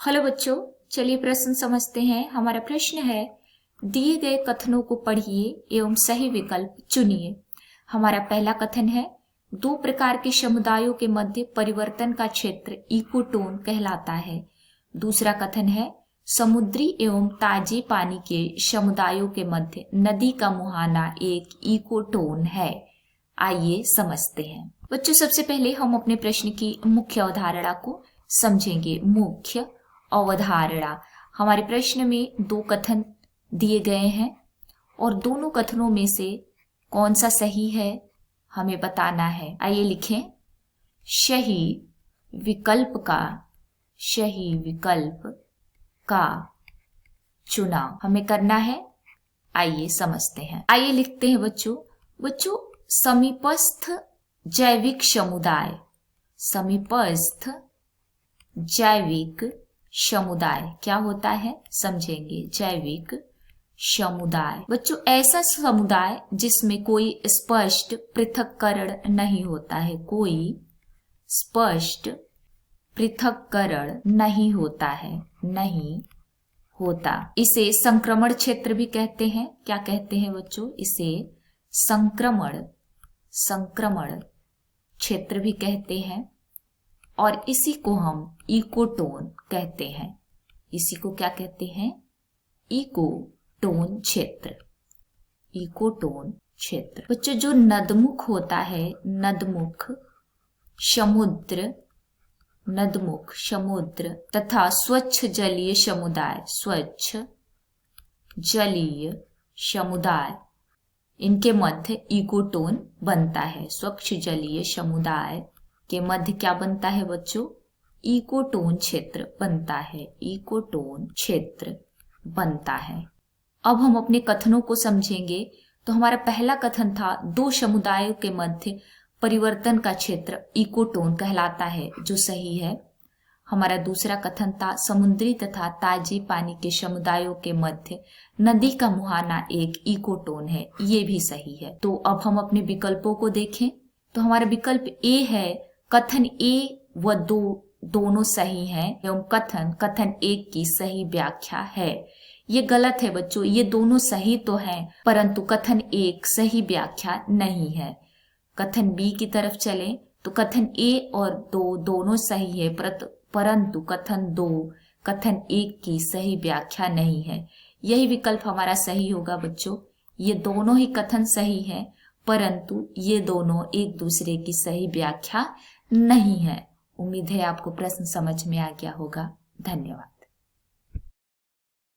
Hello बच्चों, चलिए प्रश्न समझते हैं। हमारा प्रश्न है, दिए गए कथनों को पढ़िए एवं सही विकल्प चुनिए। हमारा पहला कथन है, दो प्रकार के समुदायों के मध्य परिवर्तन का क्षेत्र इकोटोन कहलाता है। दूसरा कथन है, समुद्री एवं ताजे पानी के समुदायों के मध्य नदी का मुहाना एक इकोटोन है। आइए समझते हैं। बच्चों, सबसे पहले हम अपने प्रश्न की मुख्य अवधारणा को समझेंगे। मुख्य अवधारणा, हमारे प्रश्न में दो कथन दिए गए हैं और दोनों कथनों में से कौन सा सही है हमें बताना है। आइए लिखें, सही विकल्प का चुनाव हमें करना है। आइए समझते हैं। आइए लिखते हैं बच्चों, समीपस्थ जैविक समुदाय, समीपस्थ जैविक समुदाय क्या होता है समझेंगे। जैविक समुदाय बच्चों ऐसा समुदाय जिसमें कोई स्पष्ट पृथक्करण नहीं होता है, कोई स्पष्ट पृथक्करण नहीं होता है, नहीं होता। इसे संक्रमण क्षेत्र भी कहते हैं। क्या कहते हैं बच्चों? इसे संक्रमण क्षेत्र भी कहते हैं और इसी को हम इकोटोन कहते हैं। इसी को क्या कहते हैं? इकोटोन क्षेत्र, इकोटोन क्षेत्र। बच्चों जो नदमुख होता है, नदमुख समुद्र तथा स्वच्छ जलीय समुदाय इनके मध्य इकोटोन बनता है। स्वच्छ जलीय समुदाय के मध्य क्या बनता है बच्चों? इकोटोन क्षेत्र बनता है, इकोटोन क्षेत्र बनता है। अब हम अपने कथनों को समझेंगे। तो हमारा पहला कथन था, दो समुदायों के मध्य परिवर्तन का क्षेत्र इकोटोन कहलाता है, जो सही है। हमारा दूसरा कथन था, समुद्री तथा ताजे पानी के समुदायों के मध्य नदी का मुहाना एक इकोटोन है, ये भी सही है। तो अब हम अपने विकल्पों को देखें। तो हमारा विकल्प ए है, कथन ए व दोनों सही हैं एवं कथन एक की सही व्याख्या है। ये गलत है बच्चों, ये दोनों सही तो हैं परंतु कथन एक सही व्याख्या नहीं है। कथन बी की तरफ चलें तो कथन ए और दो दोनों सही है परंतु कथन एक की सही व्याख्या नहीं है। यही विकल्प हमारा सही होगा बच्चों। ये दोनों ही कथन सही है परंतु ये दोनों एक दूसरे की सही व्याख्या नहीं है। उम्मीद है आपको प्रश्न समझ में आ गया होगा। धन्यवाद।